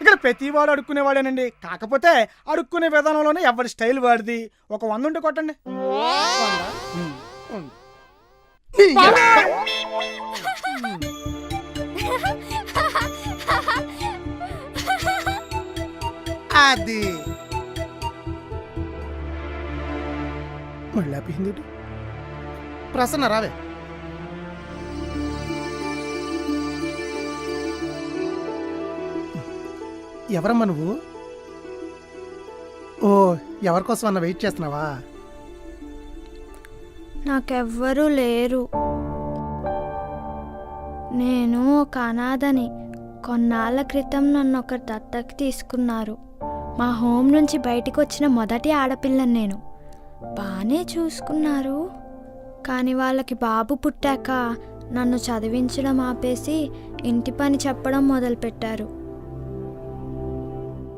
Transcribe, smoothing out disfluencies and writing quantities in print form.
ఇక్కడ ప్రతివాడు అడుక్కునేవాడేనండి. కాకపోతే అడుక్కునే విధానంలోనే ఎవరి స్టైల్ వాడిది. ఒక 100 ఉంటే కొట్టండి. 100. ఉంది. అది మళ్ళీ ఆపింది. ప్రసన్న రావే. ఎవరమ్మా నువ్వు? ఓ, ఎవరికోసం అన్న వెయిట్ చేస్తున్నావా? నాకెవ్వరూ లేరు. నేను ఒక అనాథని. కొన్నాళ్ళ క్రితం నన్ను ఒకరు దత్తకి తీసుకున్నారు. మా హోమ్ నుంచి బయటికి వచ్చిన మొదటి ఆడపిల్లని నేను. బాగానే చూసుకున్నారు. కానీ వాళ్ళకి బాబు పుట్టాక నన్ను చదివించడం ఆపేసి ఇంటి పని చెప్పడం మొదలుపెట్టారు.